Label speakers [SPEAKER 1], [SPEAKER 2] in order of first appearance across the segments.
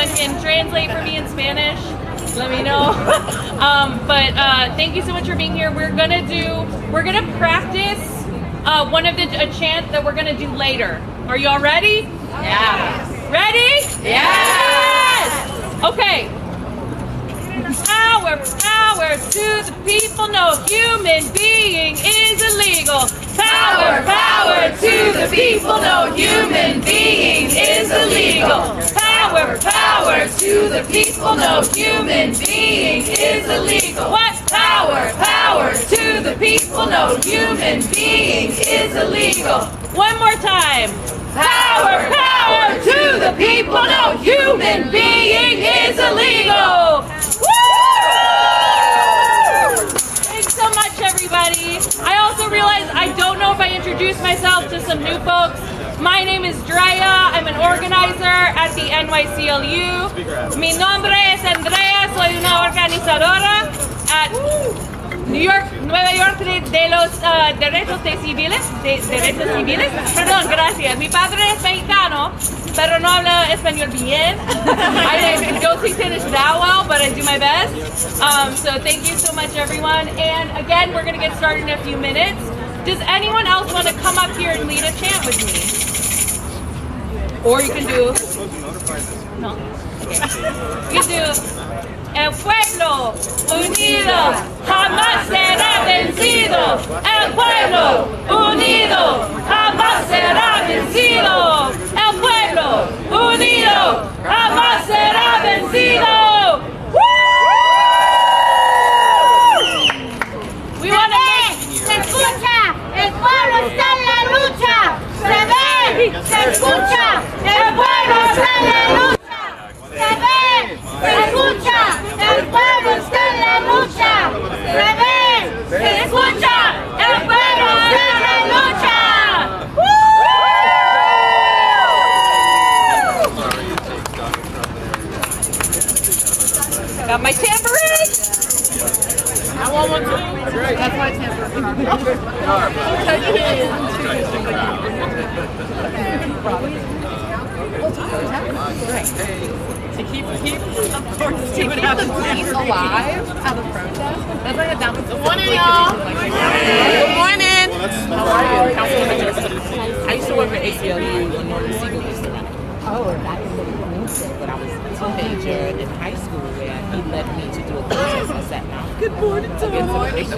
[SPEAKER 1] anyone can translate for me in Spanish, let me know. But thank you so much for being here. We're gonna practice a chant that we're gonna do later. Are y'all ready?
[SPEAKER 2] Yeah.
[SPEAKER 1] Ready?
[SPEAKER 2] Yes!
[SPEAKER 1] Okay. Power to the people. No human being is illegal. Power to the people. No human being is illegal. Power to the people. No human being is illegal. What? Power to the people. No human being is illegal. One more time. Power to the people. No human being is illegal. Thanks so much, everybody. I also realized I don't know if I introduced myself to some new folks. My name is Drea. I'm an organizer at the NYCLU. Mi nombre es Andrea. Soy una organizadora at Nueva York de los derechos civiles. Derechos civiles. Perdón, gracias. Mi padre es mexicano, pero no habla español bien. I don't speak Spanish that well, but I do my best. So thank you so much, everyone. And again, we're going to get started in a few minutes. Does anyone else want to come up here and lead a chant with me? Or you can do... No? Okay. You can do... El pueblo unido jamás será vencido. El pueblo unido jamás será vencido. El pueblo unido jamás será vencido. We want to make...
[SPEAKER 3] Se escucha, el pueblo está en la lucha. Se ve, se escucha, el pueblo está en la lucha. Se ve, se escucha, el pueblo está en la lucha. Se ve, se escucha, el pueblo está en la lucha.
[SPEAKER 1] Got my tambourine.
[SPEAKER 2] I want one too. That's my tambourine. To keep the peace alive at the protest. That's like a down. Good morning, y'all. Good morning. How are you? Councilwoman Joseph. I used to work at ACLU in NYCLU. Oh, back in the when I was a teenager in high school, where he led me to do a protest. I sat down. Good morning, Tom. Good morning.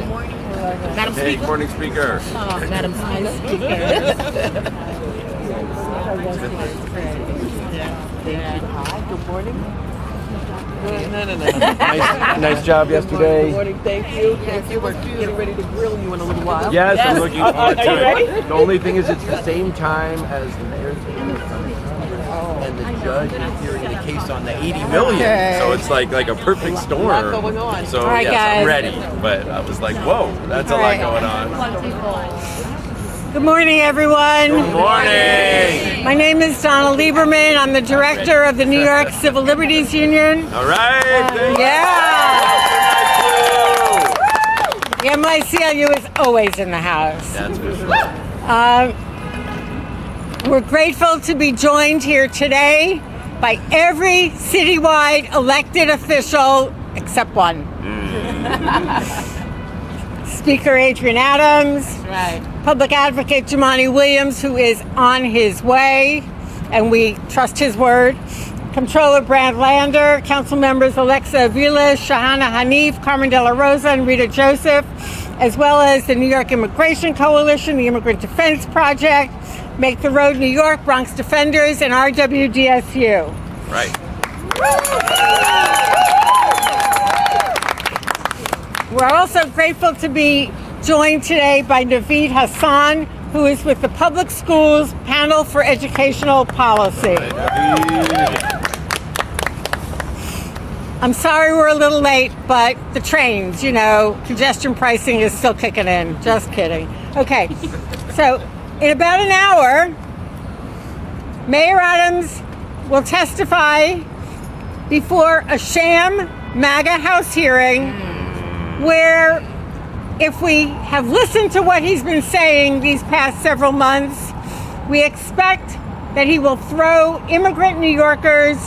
[SPEAKER 2] Madam Speaker.
[SPEAKER 4] Good morning, Speaker.
[SPEAKER 2] Madam Speaker. Hi, good morning. No.
[SPEAKER 4] Nice job yesterday.
[SPEAKER 2] Good morning, thank you. Thank you. We're getting ready to grill you in a little while.
[SPEAKER 4] Yes, I'm looking forward to it.
[SPEAKER 2] Ready?
[SPEAKER 4] The only thing is it's the same time as the mayor's meeting. And the judge is hearing the case on the 80 million.
[SPEAKER 2] Okay.
[SPEAKER 4] So it's like a perfect storm.
[SPEAKER 2] A lot going on.
[SPEAKER 4] So
[SPEAKER 2] All right,
[SPEAKER 4] yes,
[SPEAKER 2] guys.
[SPEAKER 4] I'm ready. But I was like, whoa, that's a lot going on.
[SPEAKER 5] Good morning, everyone.
[SPEAKER 4] Good morning.
[SPEAKER 5] My name is Donna Lieberman. I'm the director of the New York Civil Liberties Union.
[SPEAKER 4] All right.
[SPEAKER 5] The NYCLU is always in the house.
[SPEAKER 4] That's for sure.
[SPEAKER 5] We're grateful to be joined here today by every citywide elected official except one. Speaker Adrienne Adams,
[SPEAKER 2] Right.
[SPEAKER 5] Public Advocate Jumaane, who is on his way, and we trust his word. Comptroller Brad Lander, Council members Alexa Aviles, Shahana Hanif, Carmen de la Rosa, and Rita Joseph, as well as the New York Immigration Coalition, the Immigrant Defense Project, Make the Road New York, Bronx Defenders, and RWDSU.
[SPEAKER 4] Right.
[SPEAKER 5] We're also grateful to be joined today by Naveed Hassan, who is with the Public Schools Panel for Educational Policy. I'm sorry we're a little late, but the trains, congestion pricing is still kicking in. Just kidding. Okay, so in about an hour, Mayor Adams will testify before a sham MAGA House hearing where, if we have listened to what he's been saying these past several months, we expect that he will throw immigrant New Yorkers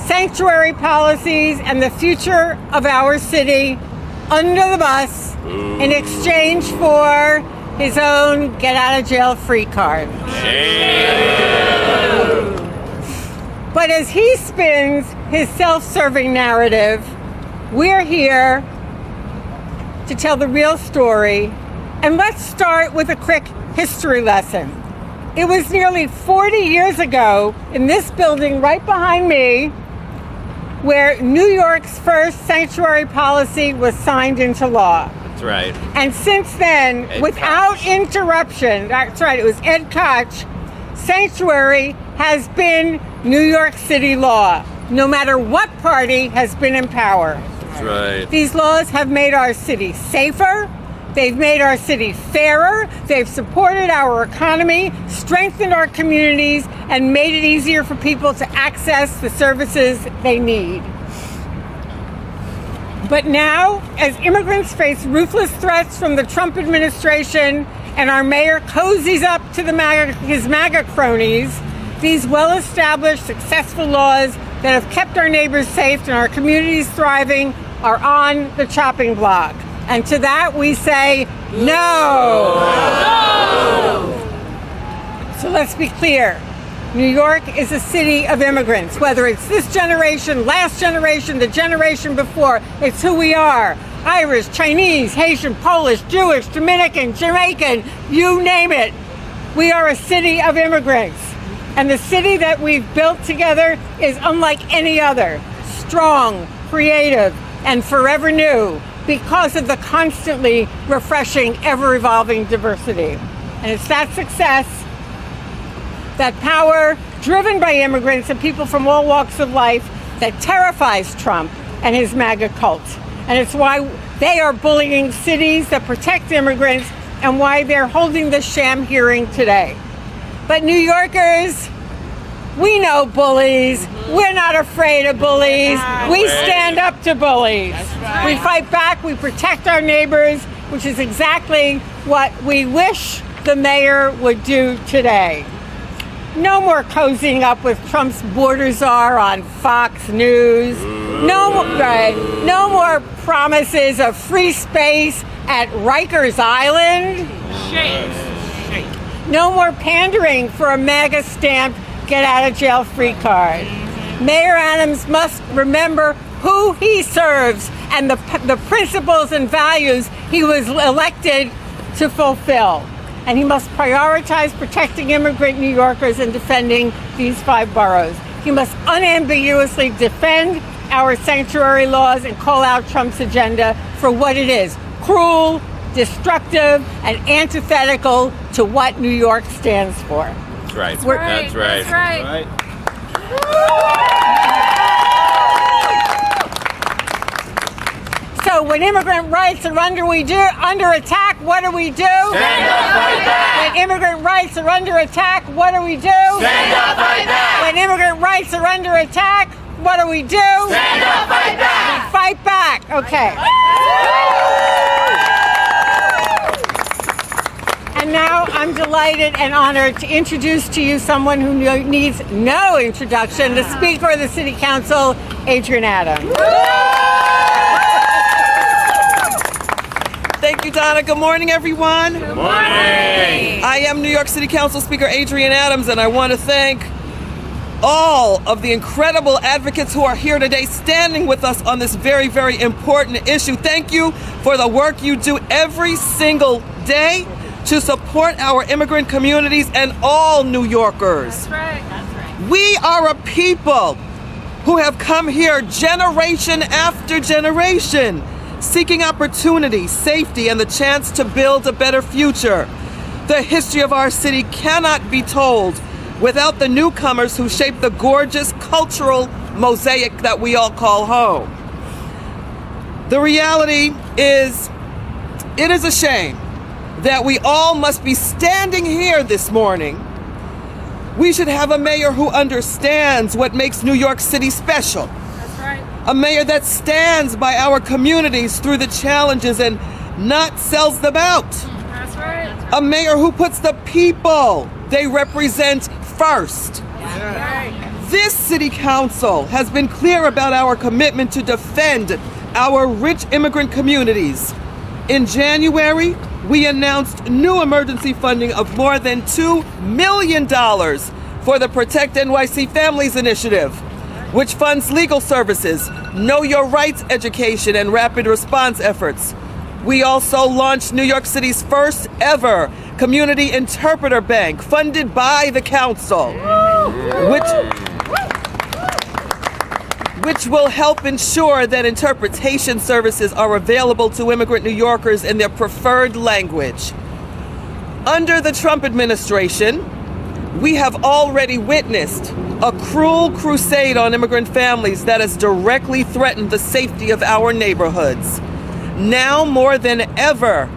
[SPEAKER 5] sanctuary policies, and the future of our city under the bus in exchange for his own get-out-of-jail-free card. But as he spins his self-serving narrative, we're here to tell the real story. And let's start with a quick history lesson. It was nearly 40 years ago in this building right behind me where New York's first sanctuary policy was signed into law.
[SPEAKER 4] That's right.
[SPEAKER 5] And since then, without interruption, that's right, it was Ed Koch, sanctuary has been New York City law, no matter what party has been in power.
[SPEAKER 4] That's right.
[SPEAKER 5] These laws have made our city safer, they've made our city fairer, they've supported our economy, strengthened our communities, and made it easier for people to access the services they need. But now, as immigrants face ruthless threats from the Trump administration and our mayor cozies up to his MAGA cronies, these well-established, successful laws that have kept our neighbors safe and our communities thriving are on the chopping block. And to that we say, no! No! So let's be clear. New York is a city of immigrants, whether it's this generation, last generation, the generation before. It's who we are. Irish, Chinese, Haitian, Polish, Jewish, Dominican, Jamaican, you name it. We are a city of immigrants. And the city that we've built together is unlike any other. Strong, creative, and forever new because of the constantly refreshing, ever-evolving diversity. And it's that success, that power driven by immigrants and people from all walks of life that terrifies Trump and his MAGA cult. And it's why they are bullying cities that protect immigrants and why they're holding this sham hearing today. But New Yorkers, we know bullies. We're not afraid of bullies. We stand up to bullies. We fight back, we protect our neighbors, which is exactly what we wish the mayor would do today. No more cozying up with Trump's border czar on Fox News. No more promises of free space at Rikers Island. No more pandering for a MAGA stamped get-out-of-jail-free card. Mayor Adams must remember who he serves and the principles and values he was elected to fulfill. And he must prioritize protecting immigrant New Yorkers and defending these 5 boroughs. He must unambiguously defend our sanctuary laws and call out Trump's agenda for what it is: cruel, destructive, and antithetical to what New York stands for.
[SPEAKER 4] That's right.
[SPEAKER 1] That's right. That's right.
[SPEAKER 5] So when immigrant rights are under attack, what do we do?
[SPEAKER 3] Stand up, fight back!
[SPEAKER 5] When immigrant rights are under attack, what do we do?
[SPEAKER 3] Stand up, fight back!
[SPEAKER 5] When immigrant rights are under attack, what do we do?
[SPEAKER 3] Stand up, fight back!
[SPEAKER 5] Fight back. Okay. And now I'm delighted and honored to introduce to you someone who needs no introduction, the Speaker of the City Council, Adrienne Adams.
[SPEAKER 6] Thank you, Donna. Good morning, everyone.
[SPEAKER 1] Good morning.
[SPEAKER 6] I am New York City Council Speaker Adrienne Adams, and I want to thank all of the incredible advocates who are here today standing with us on this very, very important issue. Thank you for the work you do every single day to support our immigrant communities and all New Yorkers.
[SPEAKER 1] That's right. That's right.
[SPEAKER 6] We are a people who have come here generation after generation, seeking opportunity, safety, and the chance to build a better future. The history of our city cannot be told without the newcomers who shape the gorgeous cultural mosaic that we all call home. The reality is, it is a shame that we all must be standing here this morning. We should have a mayor who understands what makes New York City special.
[SPEAKER 1] That's right.
[SPEAKER 6] A mayor that stands by our communities through the challenges and not sells them out.
[SPEAKER 1] That's right.
[SPEAKER 6] A mayor who puts the people they represent first.
[SPEAKER 1] That's right.
[SPEAKER 6] This city council has been clear about our commitment to defend our rich immigrant communities. In January, we announced new emergency funding of more than $2 million for the Protect NYC Families Initiative, which funds legal services, know your rights education, and rapid response efforts. We also launched New York City's first ever community interpreter bank, funded by the council, which will help ensure that interpretation services are available to immigrant New Yorkers in their preferred language. Under the Trump administration, we have already witnessed a cruel crusade on immigrant families that has directly threatened the safety of our neighborhoods. Now more than ever,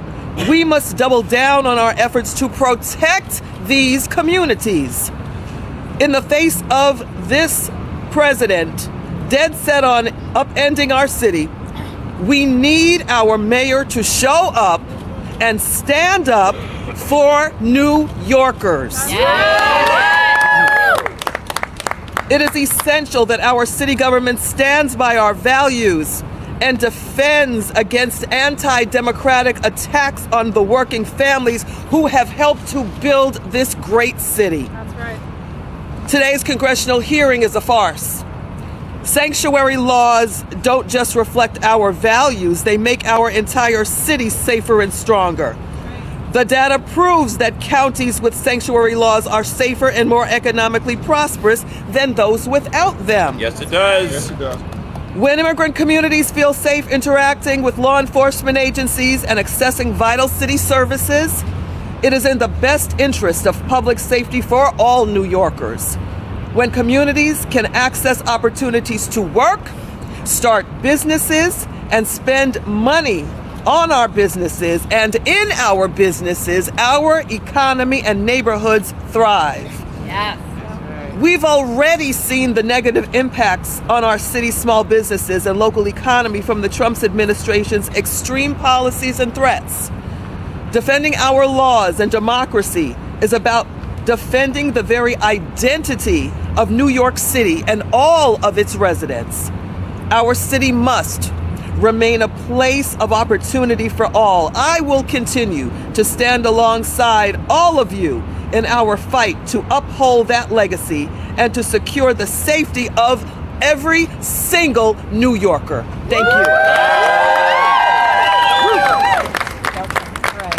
[SPEAKER 6] we must double down on our efforts to protect these communities. In the face of this president, dead set on upending our city, we need our mayor to show up and stand up for New Yorkers. It is essential that our city government stands by our values and defends against anti-democratic attacks on the working families who have helped to build this great city.
[SPEAKER 1] That's right.
[SPEAKER 6] Today's congressional hearing is a farce. Sanctuary laws don't just reflect our values, they make our entire city safer and stronger. The data proves that counties with sanctuary laws are safer and more economically prosperous than those without them.
[SPEAKER 7] Yes, it does.
[SPEAKER 8] Yes, it does.
[SPEAKER 6] When immigrant communities feel safe interacting with law enforcement agencies and accessing vital city services, it is in the best interest of public safety for all New Yorkers. When communities can access opportunities to work, start businesses, and spend money on our businesses and in our businesses, our economy and neighborhoods thrive.
[SPEAKER 1] Yes.
[SPEAKER 6] We've already seen the negative impacts on our city's small businesses and local economy from the Trump administration's extreme policies and threats. Defending our laws and democracy is about defending the very identity of New York City and all of its residents. Our city must remain a place of opportunity for all. I will continue to stand alongside all of you in our fight to uphold that legacy and to secure the safety of every single New Yorker. Thank you.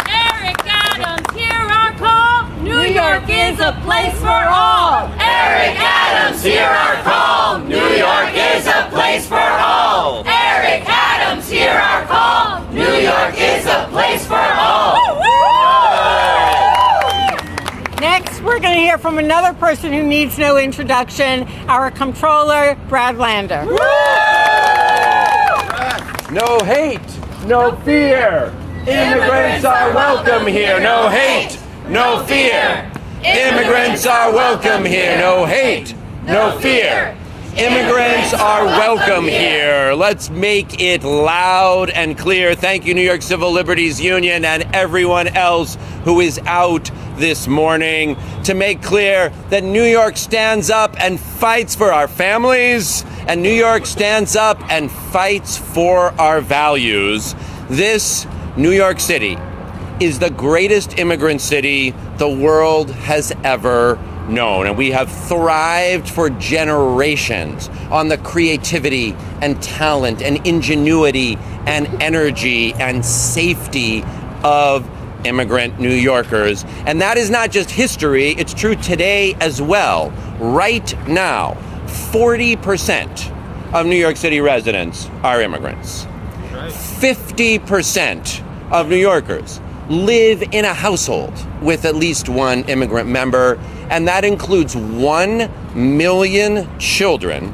[SPEAKER 1] Eric Adams, hear our call. New York is a place for all. Eric Adams, hear our call. New York is a place for all. Eric Adams, hear our call. New York is a place for all.
[SPEAKER 5] Next, we're going to hear from another person who needs no introduction, our Comptroller, Brad Lander.
[SPEAKER 7] No hate, no fear. Immigrants are welcome here. No hate, no fear. Immigrants are welcome here. No hate, no fear. Immigrants are welcome here. Let's make it loud and clear. Thank you, New York Civil Liberties Union and everyone else who is out this morning to make clear that New York stands up and fights for our families, and New York stands up and fights for our values. This New York City is the greatest immigrant city the world has ever known, and we have thrived for generations on the creativity and talent and ingenuity and energy and safety of immigrant New Yorkers. And that is not just history, it's true today as well. Right now, 40% of New York City residents are immigrants. 50% of New Yorkers live in a household with at least one immigrant member, and that includes 1 million children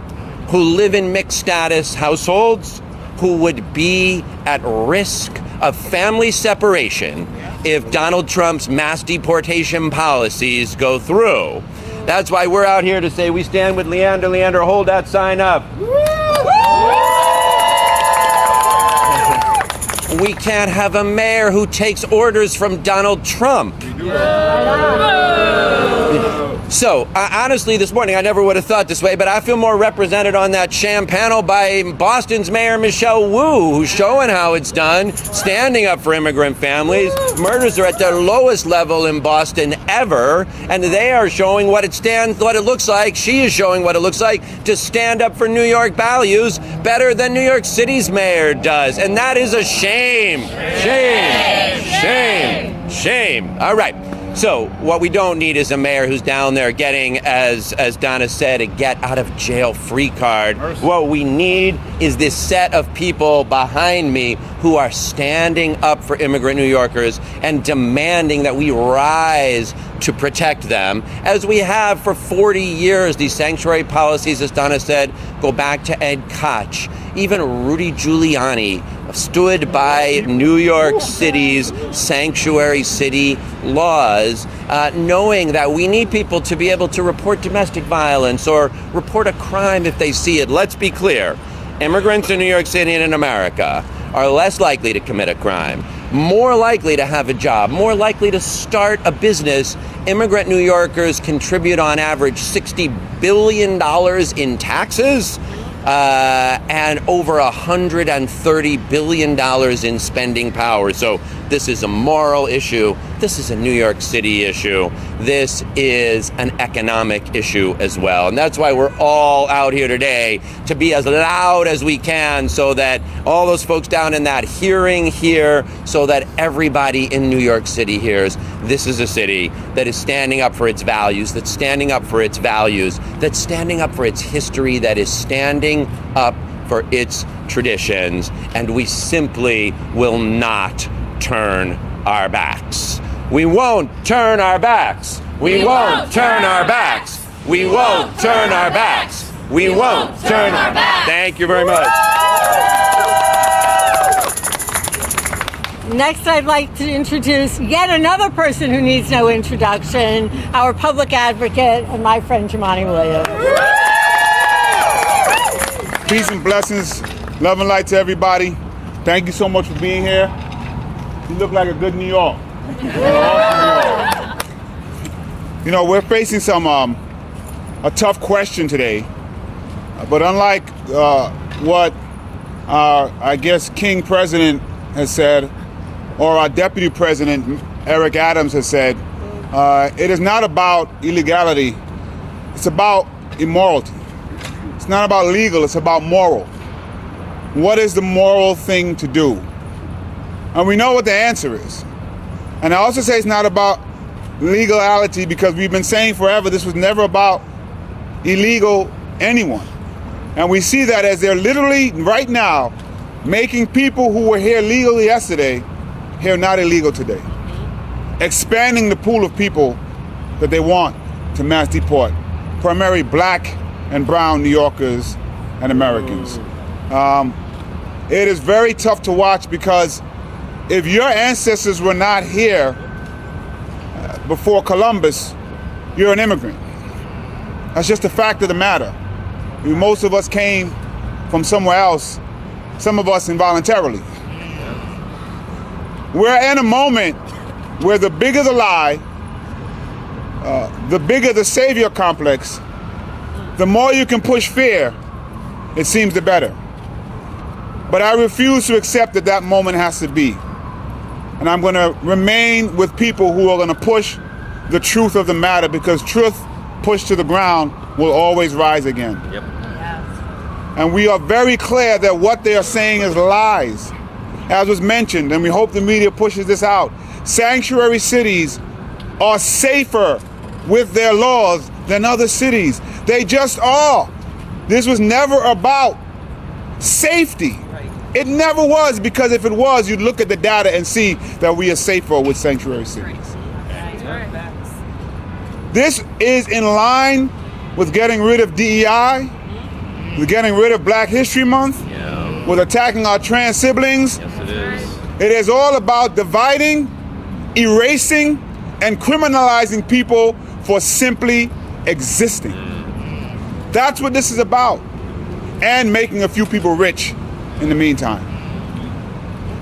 [SPEAKER 7] who live in mixed status households who would be at risk of family separation if Donald Trump's mass deportation policies go through. That's why we're out here to say we stand with Leander. Leander, hold that sign up. We can't have a mayor who takes orders from Donald Trump. So, honestly, this morning, I never would have thought this way, but I feel more represented on that sham panel by Boston's Mayor Michelle Wu, who's showing how it's done, standing up for immigrant families. Murders are at their lowest level in Boston ever, and they are showing what it looks like. She is showing what it looks like to stand up for New York values better than New York City's mayor does, and that is a shame. Shame. Shame. Shame. All right. So what we don't need is a mayor who's down there getting, as Donna said, a get out of jail free card. What we need is this set of people behind me who are standing up for immigrant New Yorkers and demanding that we rise to protect them, as we have for 40 years. These sanctuary policies, as Donna said, go back to Ed Koch. Even Rudy Giuliani stood by New York City's sanctuary city laws, knowing that we need people to be able to report domestic violence or report a crime if they see it. Let's be clear. Immigrants in New York City and in America are less likely to commit a crime, more likely to have a job, more likely to start a business. Immigrant New Yorkers contribute on average $60 billion in taxes, and over $130 billion in spending power. So this is a moral issue. This is a New York City issue. This is an economic issue as well. And that's why we're all out here today, to be as loud as we can so that all those folks down in that hearing hear, so that everybody in New York City hears. This is a city that is standing up for its values, that's standing up for its values, that's standing up for its history, that is standing up for its traditions, and we simply will not turn our backs. We won't turn our backs. We won't turn our backs. We won't turn our backs. We won't turn our backs. Thank you very much.
[SPEAKER 5] Next, I'd like to introduce yet another person who needs no introduction, our public advocate and my friend Jumaane Williams.
[SPEAKER 8] Peace and blessings, love and light to everybody. Thank you so much for being here. You look like a good New York. You know, we're facing a tough question today, but unlike what our, I guess, King President has said, or our Deputy President, Eric Adams, has said, it is not about illegality, it's about immorality. It's not about legal, it's about moral. What is the moral thing to do? And we know what the answer is. And I also say it's not about legality, because we've been saying forever this was never about illegal anyone. And we see that as they're literally right now making people who were here legally yesterday here not illegal today. Expanding the pool of people that they want to mass deport, primarily black and brown New Yorkers and Americans. It is very tough to watch, because if your ancestors were not here before Columbus, you're an immigrant. That's just a fact of the matter. Most of us came from somewhere else, some of us involuntarily. We're in a moment where the bigger the lie, the bigger the savior complex, the more you can push fear, it seems the better. But I refuse to accept that that moment has to be. And I'm going to remain with people who are going to push the truth of the matter, because truth pushed to the ground will always rise again.
[SPEAKER 7] Yep.
[SPEAKER 8] And we are very clear that what they are saying is lies. As was mentioned, and we hope the media pushes this out, sanctuary cities are safer with their laws than other cities. They just are. This was never about safety. It never was, because if it was, you'd look at the data and see that we are safer with sanctuary cities. This is in line with getting rid of DEI, with getting rid of Black History Month, with attacking our trans siblings.
[SPEAKER 7] Yes, it is.
[SPEAKER 8] It is all about dividing, erasing, and criminalizing people for simply existing. That's what this is about. And making a few people rich in the meantime.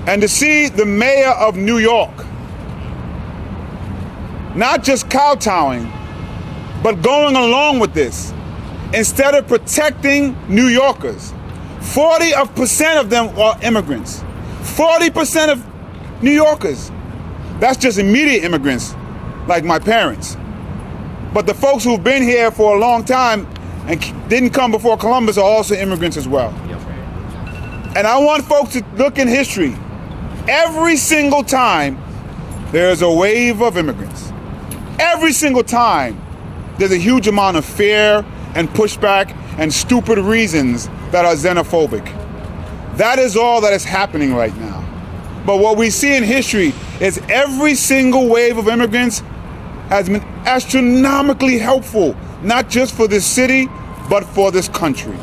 [SPEAKER 8] And to see the mayor of New York not just kowtowing, But going along with this, instead of protecting New Yorkers, 40% of them are immigrants. 40% of New Yorkers. That's just immediate immigrants, like my parents. But the folks who've been here for a long time and didn't come before Columbus are also immigrants as well. And I want folks to look in history. Every single time there's a wave of immigrants. Every single time there's a huge amount of fear and pushback and stupid reasons that are xenophobic. That is all that is happening right now. But what we see in history is every single wave of immigrants has been astronomically helpful, not just for this city, but for this country.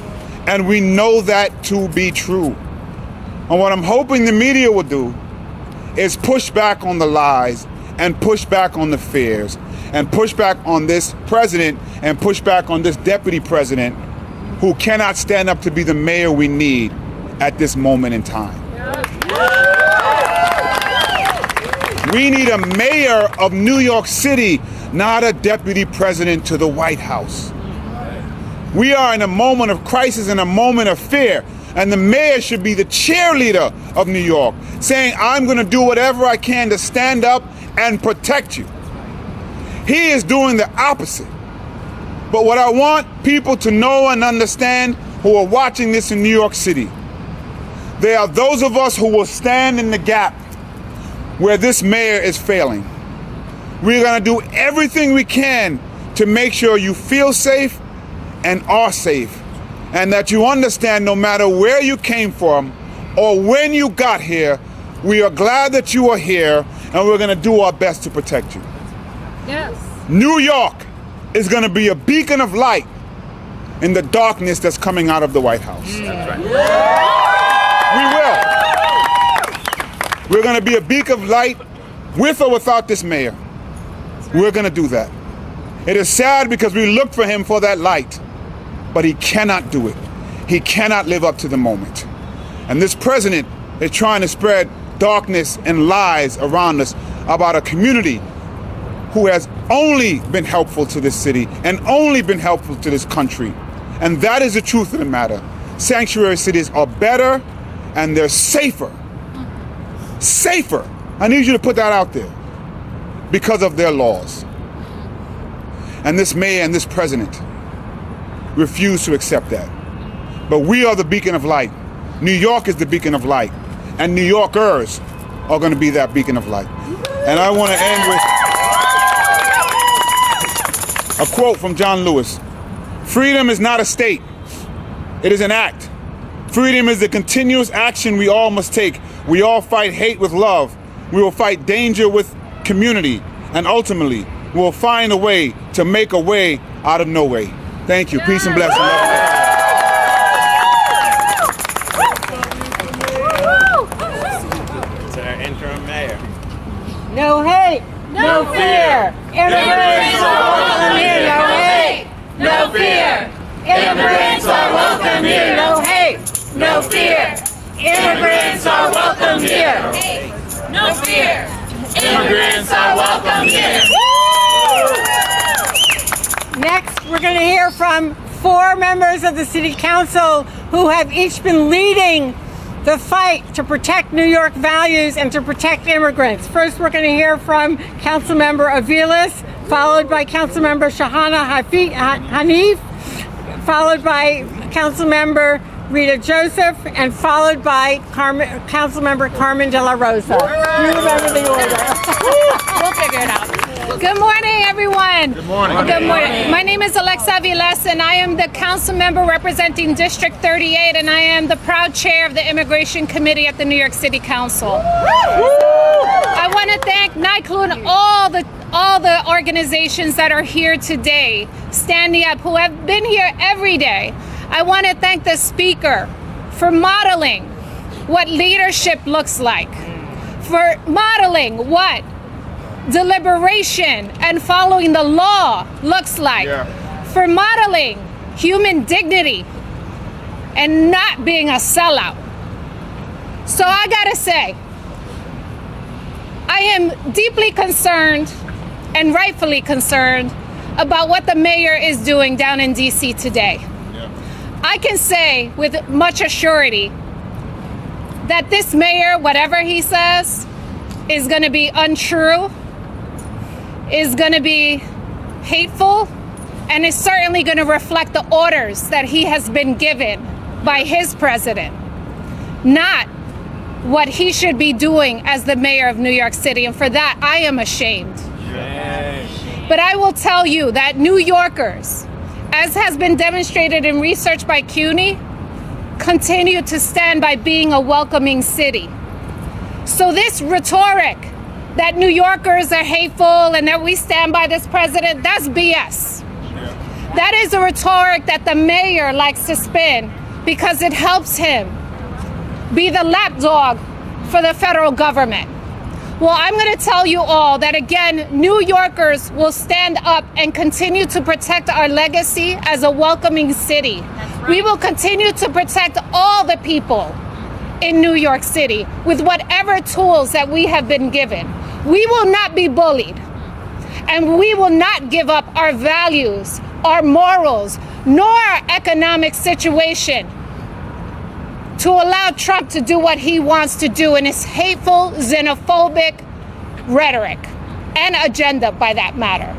[SPEAKER 8] And we know that to be true. And what I'm hoping the media will do is push back on the lies and push back on the fears and push back on this president and push back on this deputy president who cannot stand up to be the mayor we need at this moment in time. We need a mayor of New York City, not a deputy president to the White House. We are in a moment of crisis and a moment of fear, and the mayor should be the cheerleader of New York, saying, I'm going to do whatever I can to stand up and protect you. He is doing the opposite. But what I want people to know and understand who are watching this in New York City, there are those of us who will stand in the gap where this mayor is failing. We're going to do everything we can to make sure you feel safe and are safe, and that you understand no matter where you came from or when you got here, we are glad that you are here, and we're going to do our best to protect you.
[SPEAKER 1] Yes.
[SPEAKER 8] New York is going to be a beacon of light in the darkness that's coming out of the White House. That's right. We will. We're going to be a beacon of light with or without this mayor. We're going to do that. It is sad because we looked for him for that light, but he cannot do it. He cannot live up to the moment. And this president is trying to spread darkness and lies around us about a community who has only been helpful to this city and only been helpful to this country. And that is the truth of the matter. Sanctuary cities are better and they're safer. Safer. I need you to put that out there because of their laws. And this mayor and this president refuse to accept that. But we are the beacon of light. New York is the beacon of light. And New Yorkers are going to be that beacon of light. And I want to end with a quote from John Lewis. Freedom is not a state. It is an act. Freedom is the continuous action we all must take. We all fight hate with love. We will fight danger with community. And ultimately, we will find a way to make a way out of no way. Thank you. Peace and blessings.
[SPEAKER 7] It's our interim mayor.
[SPEAKER 5] No hate, no fear. Immigrants are welcome here. No hate, no fear. Immigrants are welcome here. No hate, no fear. Immigrants are welcome here.
[SPEAKER 1] No fear.
[SPEAKER 5] Immigrants are welcome here. Next, we're going to hear from 4 members of the City Council who have each been leading the fight to protect New York values and to protect immigrants. First, we're going to hear from Councilmember Aviles, followed by Councilmember Shahana Hanif, followed by Councilmember Rita Joseph, and followed by Councilmember Carmen de la Rosa. You remember the order.
[SPEAKER 9] We'll figure it out. Good morning, everyone.
[SPEAKER 8] Good morning.
[SPEAKER 9] Good morning. My name is Aviles, and I am the council member representing District 38, and I am the proud chair of the Immigration Committee at the New York City Council. I want to thank NYCLU and all the organizations that are here today, standing up, who have been here every day. I want to thank the speaker for modeling what leadership looks like, for modeling what deliberation and following the law looks like, for modeling human dignity and not being a sellout. So I gotta say, I am deeply concerned and rightfully concerned about what the mayor is doing down in DC today. I can say with much assurity that this mayor, whatever he says, is going to be untrue, is going to be hateful, and is certainly going to reflect the orders that he has been given by his president, not what he should be doing as the mayor of New York City. And for that, I am ashamed. But I will tell you that New Yorkers, as has been demonstrated in research by CUNY, continue to stand by being a welcoming city. So this rhetoric that New Yorkers are hateful and that we stand by this president, that's BS. That is a rhetoric that the mayor likes to spin because it helps him be the lapdog for the federal government. Well, I'm going to tell you all that, again, New Yorkers will stand up and continue to protect our legacy as a welcoming city. Right. We will continue to protect all the people in New York City with whatever tools that we have been given. We will not be bullied, and we will not give up our values, our morals, nor our economic situation to allow Trump to do what he wants to do in his hateful, xenophobic rhetoric and agenda, by that matter.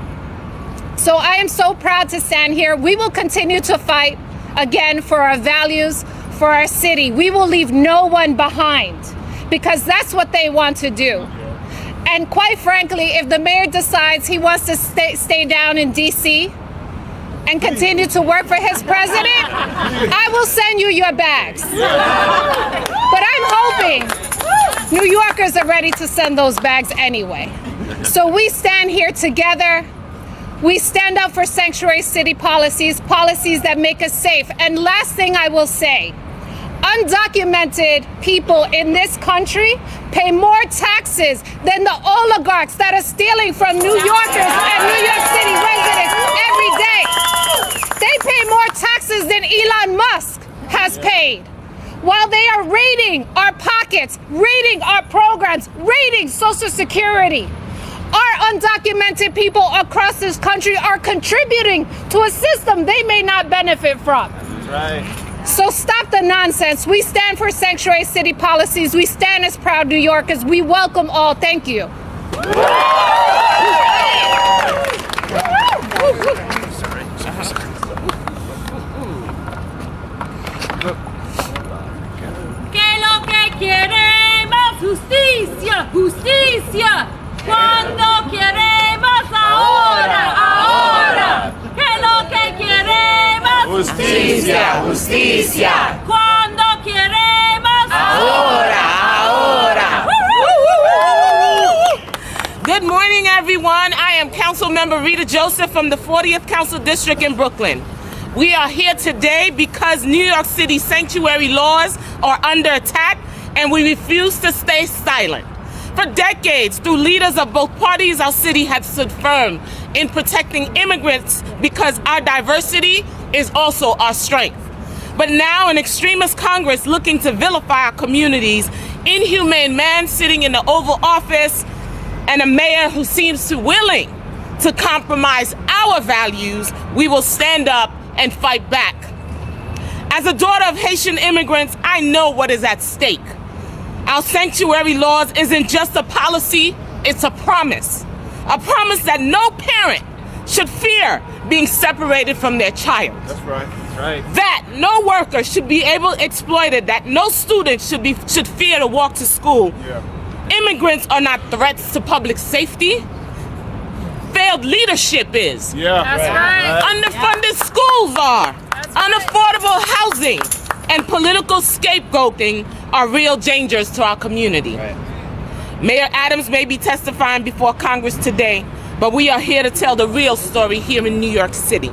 [SPEAKER 9] So I am so proud to stand here. We will continue to fight, again, for our values, for our city. We will leave no one behind because that's what they want to do. And quite frankly, if the mayor decides he wants to stay down in DC and continue to work for his president, I will send you your bags. But I'm hoping New Yorkers are ready to send those bags anyway. So we stand here together. We stand up for sanctuary city policies, policies that make us safe. And last thing I will say, undocumented people in this country pay more taxes than the oligarchs that are stealing from New Yorkers and New York City residents every day. They pay more taxes than Elon Musk has paid, while they are raiding our pockets, raiding our programs, raiding Social Security. Our undocumented people across this country are contributing to a system they may not benefit from.
[SPEAKER 7] That's right.
[SPEAKER 9] So stop the nonsense. We stand for sanctuary city policies. We stand as proud New Yorkers. We welcome all. Thank you.
[SPEAKER 3] Que lo que queremos, justicia, justicia. Cuando queremos, ahora, ahora. Que lo que queremos,
[SPEAKER 7] justicia, justicia.
[SPEAKER 3] Cuando queremos,
[SPEAKER 2] ahora, ahora. Good morning, everyone. I am Councilmember Rita Joseph from the 40th Council District in Brooklyn. We are here today because New York City sanctuary laws are under attack, and we refuse to stay silent. For decades, through leaders of both parties, our city has stood firm in protecting immigrants because our diversity is also our strength. But now an extremist Congress looking to vilify our communities, inhumane man sitting in the Oval Office, and a mayor who seems too willing to compromise our values, we will stand up and fight back. As a daughter of Haitian immigrants, I know what is at stake. Our sanctuary laws isn't just a policy, it's a promise. A promise that no parent should fear being separated from their child.
[SPEAKER 7] That's right. That's right.
[SPEAKER 2] That no worker should be exploited, that no student should fear to walk to school.
[SPEAKER 8] Yeah.
[SPEAKER 2] Immigrants are not threats to public safety. Failed leadership is.
[SPEAKER 8] Yeah.
[SPEAKER 9] That's right.
[SPEAKER 2] Underfunded schools are. Unaffordable housing and political scapegoating are real dangers to our community.
[SPEAKER 7] Right.
[SPEAKER 2] Mayor Adams may be testifying before Congress today, but we are here to tell the real story here in New York City.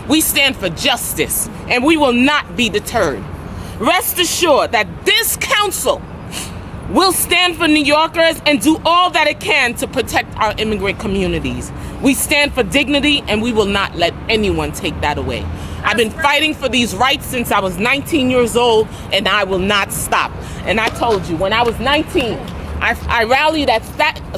[SPEAKER 2] We stand for justice, and we will not be deterred. Rest assured that this council will stand for New Yorkers and do all that it can to protect our immigrant communities. We stand for dignity, and we will not let anyone take that away. I've been fighting for these rights since I was 19 years old, and I will not stop. And I told you, when I was 19, I rallied at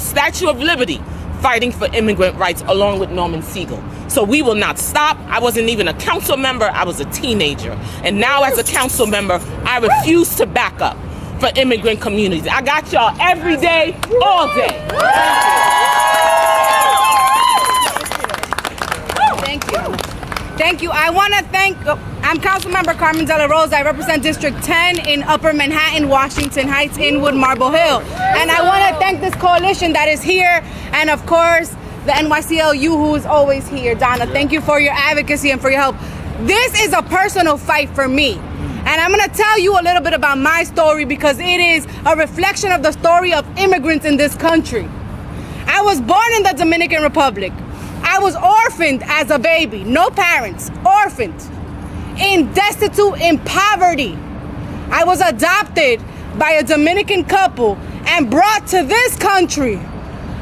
[SPEAKER 2] Statue of Liberty, fighting for immigrant rights along with Norman Siegel. So we will not stop. I wasn't even a council member, I was a teenager. And now as a council member, I refuse to back up for immigrant communities. I got y'all every day, all day.
[SPEAKER 10] Thank you. Thank you. I want to thank, I'm Councilmember Carmen de la Rosa. I represent District 10 in Upper Manhattan, Washington Heights, Inwood, Marble Hill. And I want to thank this coalition that is here, and of course, the NYCLU who is always here. Donna, thank you for your advocacy and for your help. This is a personal fight for me. And I'm going to tell you a little bit about my story because it is a reflection of the story of immigrants in this country. I was born in the Dominican Republic. I was orphaned as a baby, no parents, orphaned, destitute, in poverty. I was adopted by a Dominican couple and brought to this country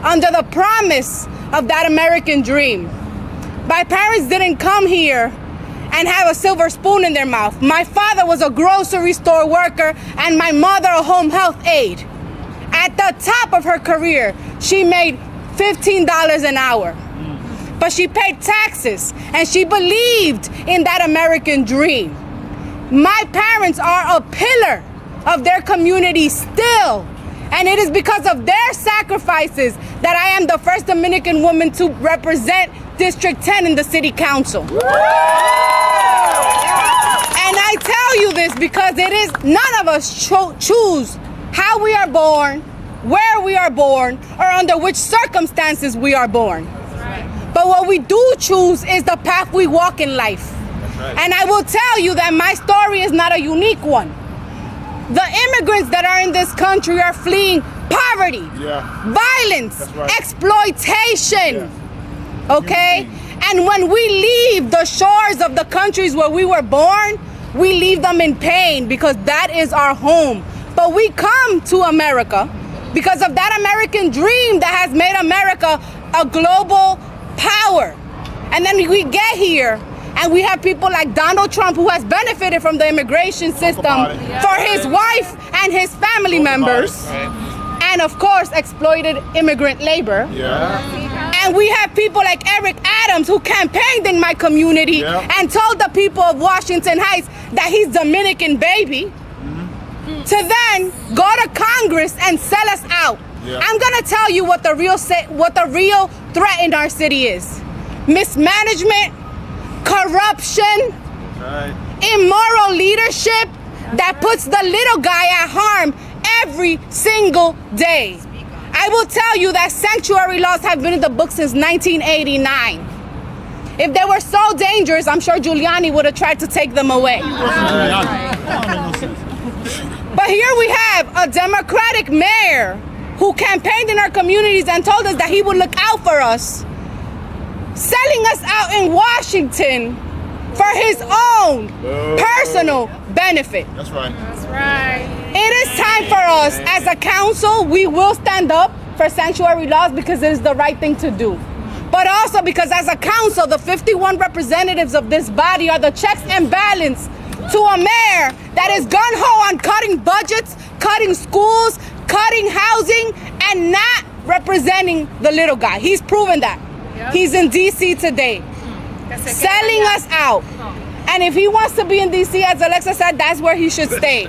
[SPEAKER 10] under the promise of that American dream. My parents didn't come here and have a silver spoon in their mouth. My father was a grocery store worker and my mother a home health aide. At the top of her career, she made $15 an hour. But she paid taxes and she believed in that American dream. My parents are a pillar of their community still. And it is because of their sacrifices that I am the first Dominican woman to represent District 10 in the City Council. And I tell you this because it is none of us choose how we are born, where we are born, or under which circumstances we are born. But what we do choose is the path we walk in life. And I will tell you that my story is not a unique one. The immigrants that are in this country are fleeing poverty, violence, exploitation, okay? And when we leave the shores of the countries where we were born, we leave them in pain because that is our home. But we come to America because of that American dream that has made America a global power. And then we get here and we have people like Donald Trump who has benefited from the immigration system for his wife and his family members, and of course exploited immigrant labor. And we have people like Eric Adams who campaigned in my community and told the people of Washington Heights that he's Dominican baby, to then go to Congress and sell us out. I'm gonna tell you what the real threat in our city is. Mismanagement, corruption, immoral leadership that puts the little guy at harm every single day. I will tell you that sanctuary laws have been in the book since 1989. If they were so dangerous, I'm sure Giuliani would have tried to take them away. But here we have a Democratic mayor who campaigned in our communities and told us that he would look out for us, selling us out in Washington for his own personal benefit.
[SPEAKER 8] That's right.
[SPEAKER 10] That's right. It is time for us as a council, we will stand up for sanctuary laws because it is the right thing to do. But also because as a council, the 51 representatives of this body are the checks and balance to a mayor that is gung-ho on cutting budgets, cutting schools, cutting housing, and not representing the little guy. He's proven that. He's in DC today, selling us out. And if he wants to be in DC, as Alexa said, that's where he should stay.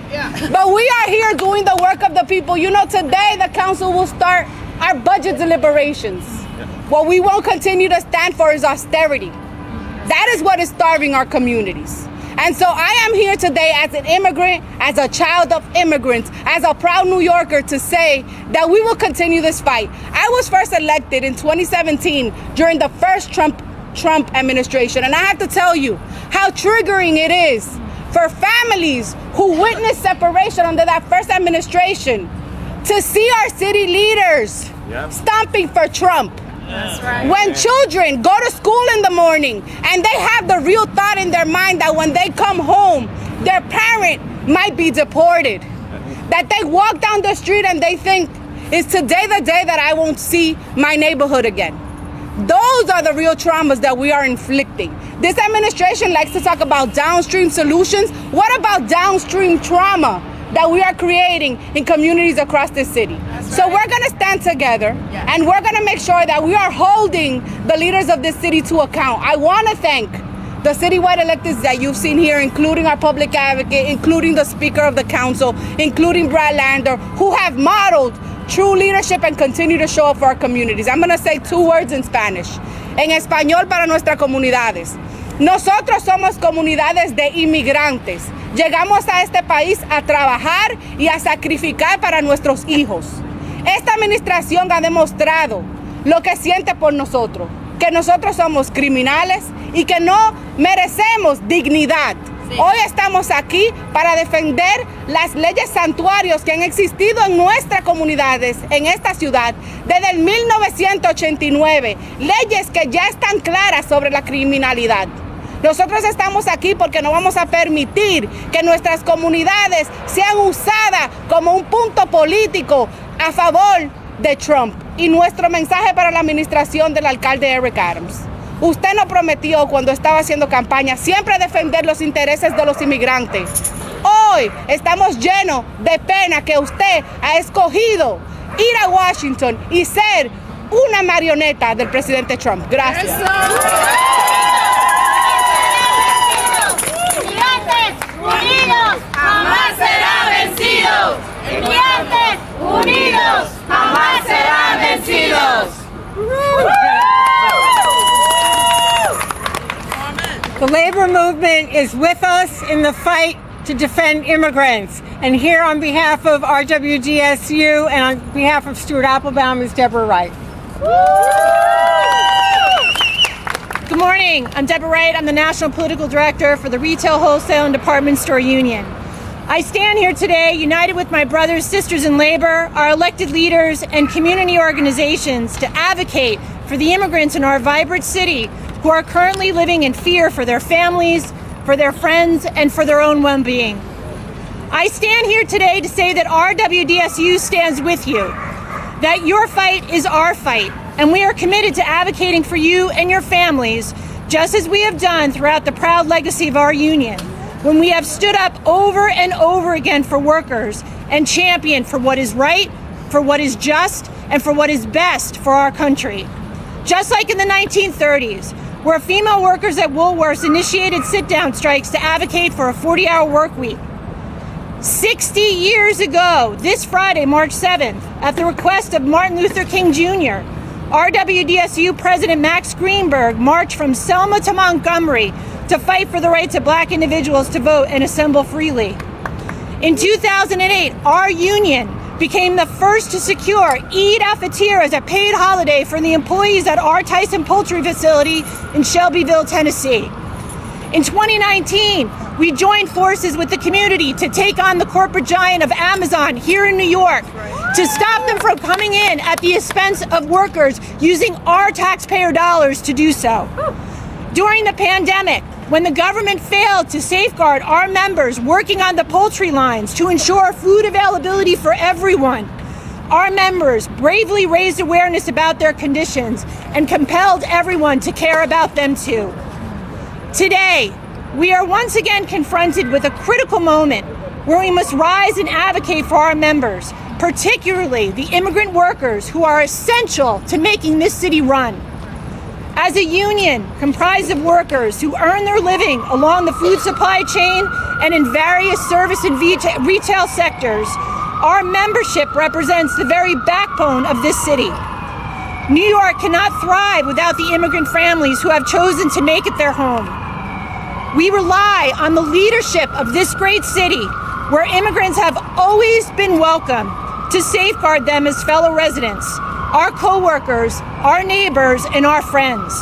[SPEAKER 10] But we are here doing the work of the people. You know, today the council will start our budget deliberations. What we won't continue to stand for is austerity. That is what is starving our communities. And so I am here today as an immigrant, as a child of immigrants, as a proud New Yorker to say that we will continue this fight. I was first elected in 2017 during the first Trump administration. And I have to tell you how triggering it is for families who witnessed separation under that first administration to see our city leaders stomping for Trump. That's right. When children go to school in the morning and they have the real thought in their mind that when they come home, their parent might be deported. That they walk down the street and they think, is today the day that I won't see my neighborhood again? Those are the real traumas that we are inflicting. This administration likes to talk about downstream solutions. What about downstream trauma that we are creating in communities across this city? So we're going to stand together, and we're going to make sure that we are holding the leaders of this city to account. I want to thank the citywide electeds that you've seen here, including our public advocate, including the Speaker of the Council, including Brad Lander, who have modeled true leadership and continue to show up for our communities. I'm going to say 2 words in Spanish. En español para nuestras comunidades. Nosotros somos comunidades de inmigrantes. Llegamos a este país a trabajar y a sacrificar para nuestros hijos. Esta administración ha demostrado lo que siente por nosotros, que nosotros somos criminales y que no merecemos dignidad. Sí. Hoy estamos aquí para defender las leyes santuarios que han existido en nuestras comunidades, en esta ciudad, desde el 1989. Leyes que ya están claras sobre la criminalidad. Nosotros estamos aquí porque no vamos a permitir que nuestras comunidades sean usadas como un punto político a favor de Trump. Y nuestro mensaje para la administración del alcalde Eric Adams. Usted nos prometió cuando estaba haciendo campaña siempre defender los intereses de los inmigrantes. Hoy estamos llenos de pena que usted ha escogido ir a Washington y ser una marioneta del presidente Trump. Gracias.
[SPEAKER 3] Unidos jamás serán vencidos. Inmigrantes unidos jamás serán vencidos.
[SPEAKER 5] The labor movement is with us in the fight to defend immigrants. And here on behalf of RWDSU and on behalf of Stuart Applebaum is Deborah Wright.
[SPEAKER 9] Good morning. I'm Deborah Wright. I'm the National Political Director for the Retail, Wholesale, and Department Store Union. I stand here today united with my brothers, sisters in labor, our elected leaders, and community organizations to advocate for the immigrants in our vibrant city who are currently living in fear for their families, for their friends, and for their own well-being. I stand here today to say that RWDSU stands with you, that your fight is our fight, and we are committed to advocating for you and your families, just as we have done throughout the proud legacy of our union, when we have stood up over and over again for workers and championed for what is right, for what is just, and for what is best for our country. Just like in the 1930s, where female workers at Woolworths initiated sit-down strikes to advocate for a 40-hour work week. 60 years ago, this Friday, March 7th, at the request of Martin Luther King Jr., RWDSU President Max Greenberg marched from Selma to Montgomery to fight for the rights of Black individuals to vote and assemble freely. In 2008, our union became the first to secure Eid al-Fitr as a paid holiday for the employees at our Tyson Poultry facility in Shelbyville, Tennessee. In 2019, we joined forces with the community to take on the corporate giant of Amazon here in New York, to stop them from coming in at the expense of workers using our taxpayer dollars to do so. During the pandemic, when the government failed to safeguard our members working on the poultry lines to ensure food availability for everyone, our members bravely raised awareness about their conditions and compelled everyone to care about them too. Today, we are once again confronted with a critical moment where we must rise and advocate for our members, particularly the immigrant workers who are essential to making this city run. As a union comprised of workers who earn their living along the food supply chain and in various service and retail sectors, our membership represents the very backbone of this city. New York cannot thrive without the immigrant families who have chosen to make it their home. We rely on the leadership of this great city, where immigrants have always been welcome, to safeguard them as fellow residents, our co-workers, our neighbors, and our friends.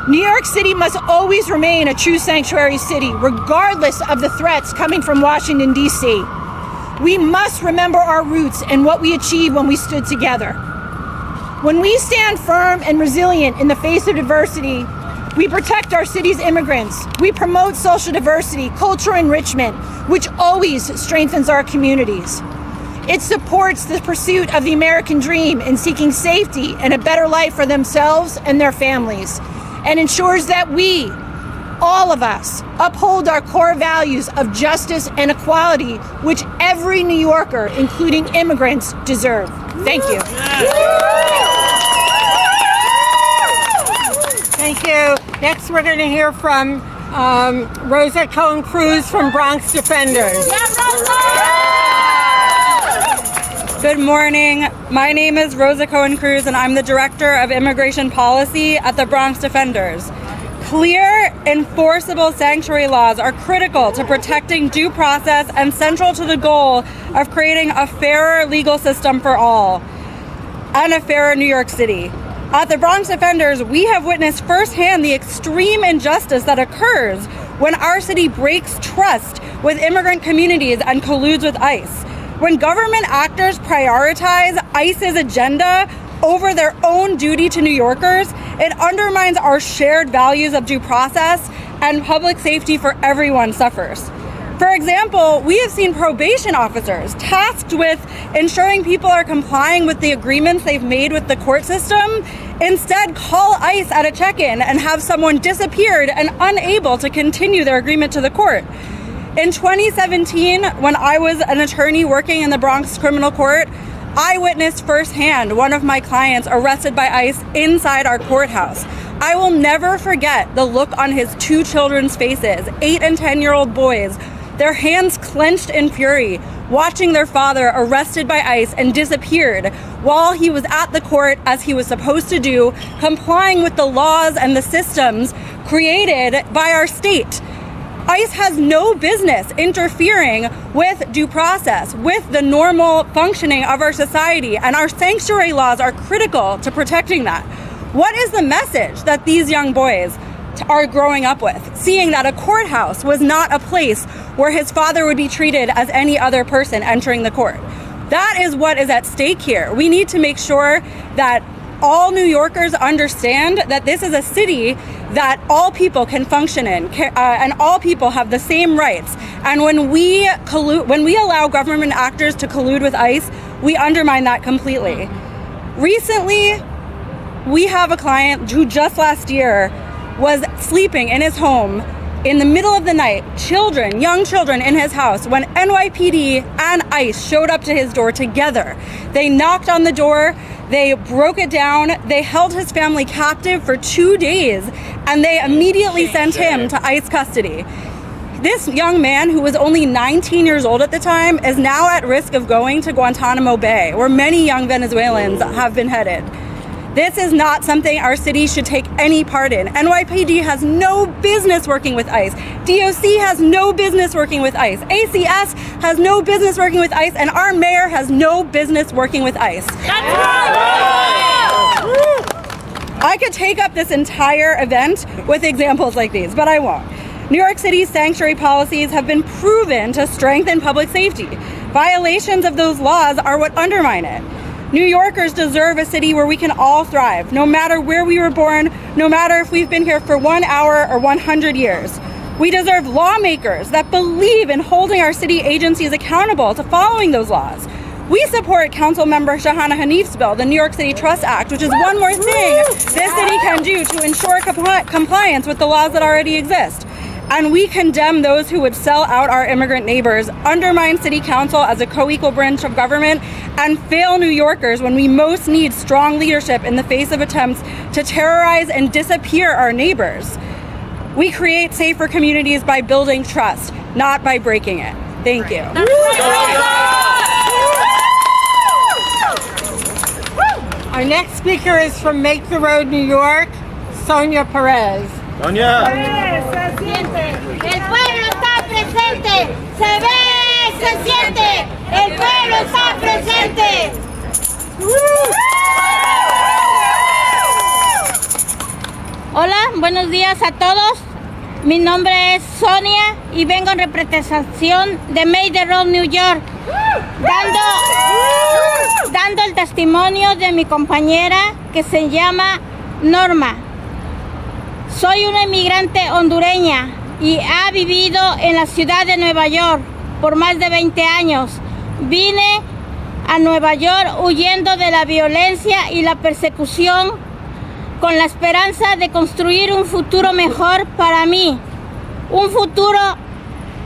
[SPEAKER 9] New York City must always remain a true sanctuary city, regardless of the threats coming from Washington, D.C. We must remember our roots and what we achieved when we stood together. When we stand firm and resilient in the face of diversity, we protect our city's immigrants. We promote social diversity, cultural enrichment, which always strengthens our communities. It supports the pursuit of the American dream in seeking safety and a better life for themselves and their families, and ensures that we
[SPEAKER 10] all of us uphold our core values of justice and equality, which every New Yorker, including immigrants, deserve. Thank you.
[SPEAKER 5] Thank you. Next, we're going to hear from Rosa Cohen-Cruz from Bronx Defenders.
[SPEAKER 11] Good morning. My name is Rosa Cohen-Cruz, and I'm the Director of Immigration Policy at the Bronx Defenders. Clear, enforceable sanctuary laws are critical to protecting due process and central to the goal of creating a fairer legal system for all and a fairer New York City. At the Bronx Defenders, we have witnessed firsthand the extreme injustice that occurs when our city breaks trust with immigrant communities and colludes with ICE. When government actors prioritize ICE's agenda over their own duty to New Yorkers, it undermines our shared values of due process, and public safety for everyone suffers. For example, we have seen probation officers tasked with ensuring people are complying with the agreements they've made with the court system instead call ICE at a check-in and have someone disappeared and unable to continue their agreement to the court. In 2017, when I was an attorney working in the Bronx Criminal Court, I witnessed firsthand one of my clients arrested by ICE inside our courthouse. I will never forget the look on his two children's faces, 8 and 10-year-old boys, their hands clenched in fury, watching their father arrested by ICE and disappeared while he was at the court as he was supposed to do, complying with the laws and the systems created by our state. ICE has no business interfering with due process, with the normal functioning of our society, and our sanctuary laws are critical to protecting that. What is the message that these young boys are growing up with, seeing that a courthouse was not a place where his father would be treated as any other person entering the court? That is what is at stake here. We need to make sure that all New Yorkers understand that this is a city that all people can function in, and all people have the same rights. And when we allow government actors to collude with ICE, we undermine that completely. Recently, we have a client who just last year was sleeping in his home in the middle of the night, young children in his house, when NYPD and ICE showed up to his door together. They knocked on the door, they broke it down, they held his family captive for 2 days, and they immediately sent him to ICE custody. This young man, who was only 19 years old at the time, is now at risk of going to Guantanamo Bay, where many young Venezuelans have been headed. This is not something our city should take any part in. NYPD has no business working with ICE. DOC has no business working with ICE. ACS has no business working with ICE, and our mayor has no business working with ICE.
[SPEAKER 1] That's right!
[SPEAKER 11] I could take up this entire event with examples like these, but I won't. New York City's sanctuary policies have been proven to strengthen public safety. Violations of those laws are what undermine it. New Yorkers deserve a city where we can all thrive, no matter where we were born, no matter if we've been here for 1 hour or 100 years. We deserve lawmakers that believe in holding our city agencies accountable to following those laws. We support Councilmember Shahana Hanif's bill, the New York City Trust Act, which is one more thing this city can do to ensure compliance with the laws that already exist. And we condemn those who would sell out our immigrant neighbors, undermine city council as a co-equal branch of government, and fail New Yorkers when we most need strong leadership in the face of attempts to terrorize and disappear our neighbors. We create safer communities by building trust, not by breaking it. Thank you.
[SPEAKER 5] Our next speaker is from Make the Road, New York, Sonia Perez.
[SPEAKER 7] Sonia!
[SPEAKER 3] El pueblo está presente, se ve, se siente, el pueblo está presente.
[SPEAKER 12] Hola, buenos días a todos. Mi nombre es Sonia y vengo en representación de Make the Road, New York, dando el testimonio de mi compañera que se llama Norma. Soy una inmigrante hondureña y ha vivido en la ciudad de Nueva York por más de 20 años. Vine a Nueva York huyendo de la violencia y la persecución con la esperanza de construir un futuro mejor para mí, un futuro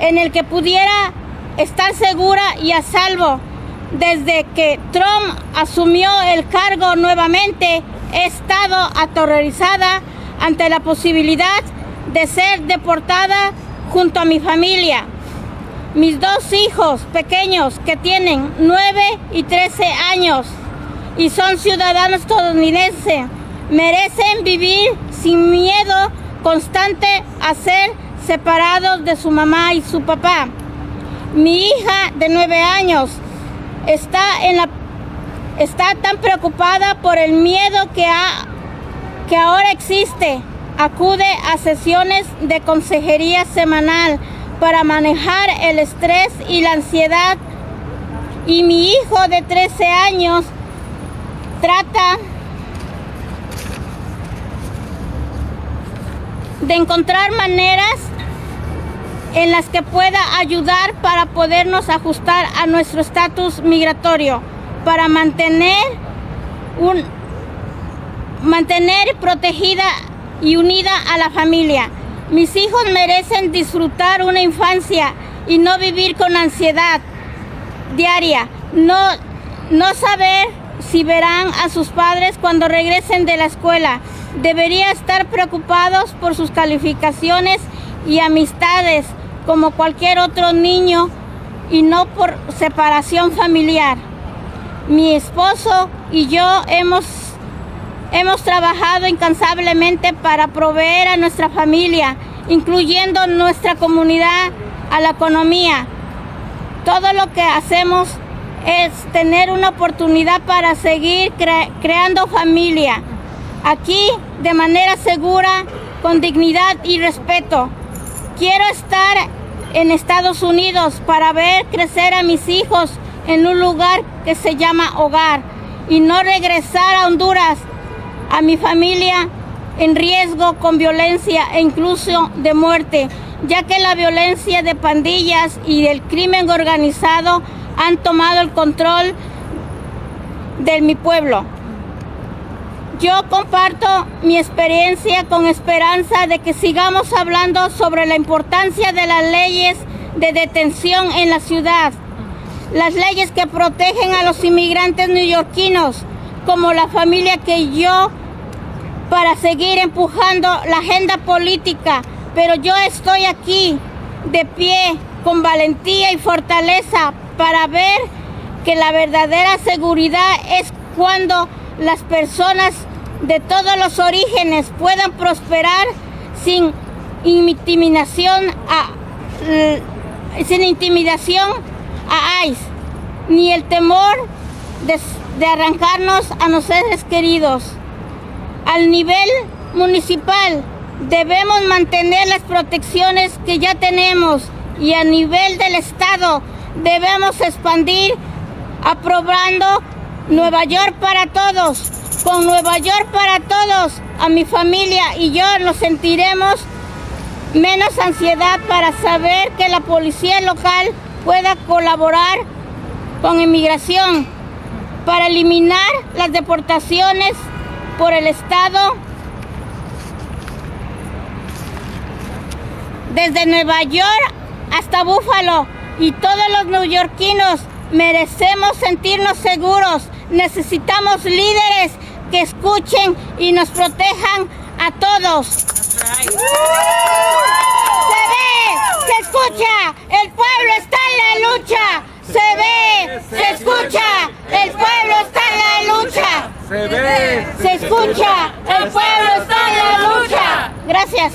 [SPEAKER 12] en el que pudiera estar segura y a salvo. Desde que Trump asumió el cargo nuevamente, he estado aterrorizada ante la posibilidad de ser deportada junto a mi familia. Mis dos hijos pequeños, que tienen 9 y 13 años y son ciudadanos estadounidenses, merecen vivir sin miedo constante a ser separados de su mamá y su papá. Mi hija de 9 años está tan preocupada por el miedo que ahora existe. Acude a sesiones de consejería semanal para manejar el estrés y la ansiedad. Y mi hijo de 13 años trata de encontrar maneras en las que pueda ayudar para podernos ajustar a nuestro estatus migratorio, para mantener protegida y unida a la familia. Mis hijos merecen disfrutar una infancia y no vivir con ansiedad diaria, no saber si verán a sus padres cuando regresen de la escuela. Debería estar preocupados por sus calificaciones y amistades como cualquier otro niño y no por separación familiar. Mi esposo y yo hemos trabajado incansablemente para proveer a nuestra familia, incluyendo nuestra comunidad, a la economía. Todo lo que hacemos es tener una oportunidad para seguir creando familia, aquí de manera segura, con dignidad y respeto. Quiero estar en Estados Unidos para ver crecer a mis hijos en un lugar que se llama hogar y no regresar a Honduras, a mi familia en riesgo con violencia e incluso de muerte, ya que la violencia de pandillas y del crimen organizado han tomado el control de mi pueblo. Yo comparto mi experiencia con esperanza de que sigamos hablando sobre la importancia de las leyes de detención en la ciudad, las leyes que protegen a los inmigrantes neoyorquinos, como la familia que yo, para seguir empujando la agenda política. Pero yo estoy aquí, de pie, con valentía y fortaleza, para ver que la verdadera seguridad es cuando las personas de todos los orígenes puedan prosperar sin intimidación a ICE, ni el temor de arrancarnos a los seres queridos. Al nivel municipal debemos mantener las protecciones que ya tenemos, y a nivel del Estado debemos expandir, aprobando Nueva York para todos. Con Nueva York para todos, a mi familia y yo nos sentiremos menos ansiedad para saber que la policía local pueda colaborar con inmigración para eliminar las deportaciones por el Estado. Desde Nueva York hasta Búfalo, y todos los neoyorquinos merecemos sentirnos seguros. Necesitamos líderes que escuchen y nos protejan a todos. Se ve, se escucha, el pueblo está en la lucha. Se ve, se escucha, el pueblo está en la lucha.
[SPEAKER 7] Se ve,
[SPEAKER 12] se escucha, el pueblo está en la lucha. Gracias.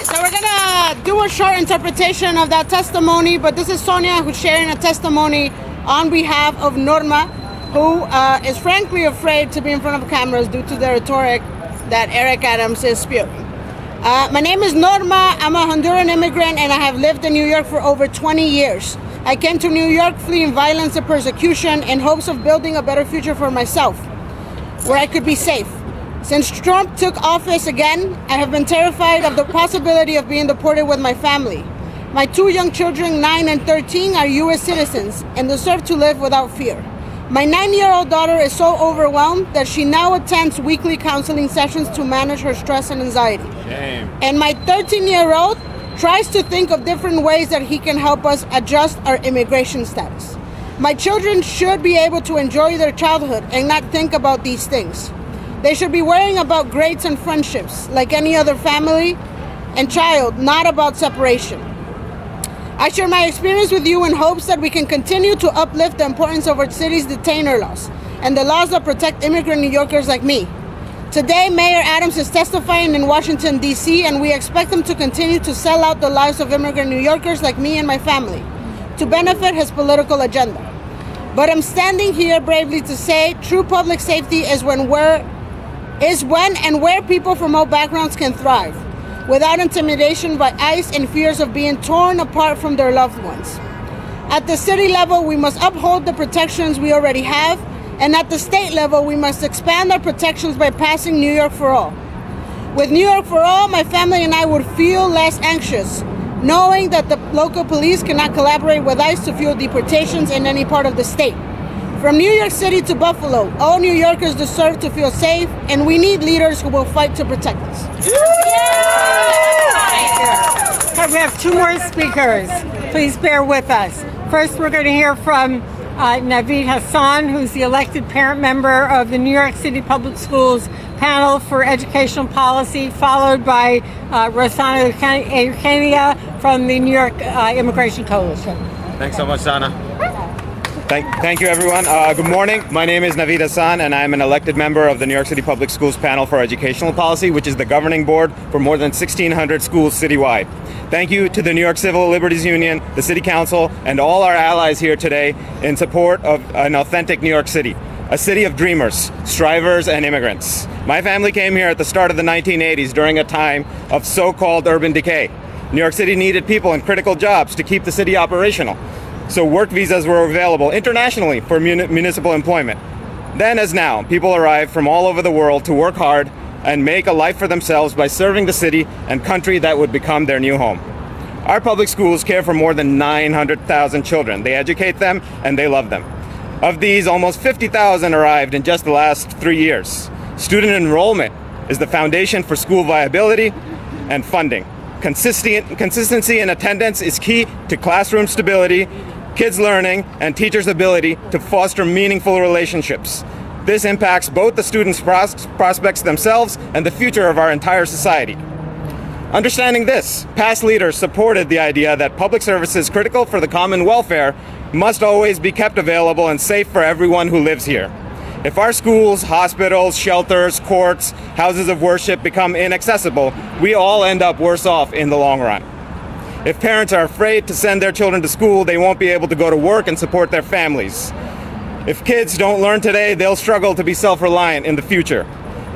[SPEAKER 10] So we're gonna do a short interpretation of that testimony, but this is Sonia who's sharing a testimony on behalf of Norma, who is frankly afraid to be in front of cameras due to the rhetoric that Eric Adams is spewing. My name is Norma. I'm a Honduran immigrant, and I have lived in New York for over 20 years. I came to New York fleeing violence and persecution in hopes of building a better future for myself, where I could be safe. Since Trump took office again, I have been terrified of the possibility of being deported with my family. My two young children, 9 and 13, are U.S. citizens and deserve to live without fear. My 9-year-old daughter is so overwhelmed that she now attends weekly counseling sessions to manage her stress and anxiety.
[SPEAKER 7] Shame.
[SPEAKER 10] And my 13-year-old tries to think of different ways that he can help us adjust our immigration status. My children should be able to enjoy their childhood and not think about these things. They should be worrying about grades and friendships like any other family and child, not about separation. I share my experience with you in hopes that we can continue to uplift the importance of our city's detainer laws and the laws that protect immigrant New Yorkers like me. Today, Mayor Adams is testifying in Washington, D.C., and we expect him to continue to sell out the lives of immigrant New Yorkers like me and my family to benefit his political agenda. But I'm standing here bravely to say true public safety is when and where people from all backgrounds can thrive, without intimidation by ICE and fears of being torn apart from their loved ones. At the city level, we must uphold the protections we already have, and at the state level, we must expand our protections by passing New York for All. With New York for All, my family and I would feel less anxious, knowing that the local police cannot collaborate with ICE to fuel deportations in any part of the state. From New York City to Buffalo, all New Yorkers deserve to feel safe, and we need leaders who will fight to protect us.
[SPEAKER 5] Okay, we have 2 more speakers. Please bear with us. First, we're going to hear from Naveed Hassan, who's the elected parent member of the New York City Public Schools Panel for Educational Policy, followed by Rosanna Adrienne from the New York Immigration Coalition.
[SPEAKER 7] Thanks so much, Shahana. Thank you, everyone. Good morning. My name is Naveed Hassan, and I'm an elected member of the New York City Public Schools Panel for Educational Policy, which is the governing board for more than 1,600 schools citywide. Thank you to the New York Civil Liberties Union, the City Council, and all our allies here today in support of an authentic New York City, a city of dreamers, strivers, and immigrants. My family came here at the start of the 1980s during a time of so-called urban decay. New York City needed people in critical jobs to keep the city operational. So work visas were available internationally for municipal employment. Then as now, people arrive from all over the world to work hard and make a life for themselves by serving the city and country that would become their new home. Our public schools care for more than 900,000 children. They educate them and they love them. Of these, almost 50,000 arrived in just the last 3 years. Student enrollment is the foundation for school viability and funding. Consistency in attendance is key to classroom stability, kids' learning, and teachers' ability to foster meaningful relationships. This impacts both the students' prospects themselves and the future of our entire society. Understanding this, past leaders supported the idea that public services critical for the common welfare must always be kept available and safe for everyone who lives here. If our schools, hospitals, shelters, courts, houses of worship become inaccessible, we all end up worse off in the long run. If parents are afraid to send their children to school, they won't be able to go to work and support their families. If kids don't learn today, they'll struggle to be self-reliant in the future.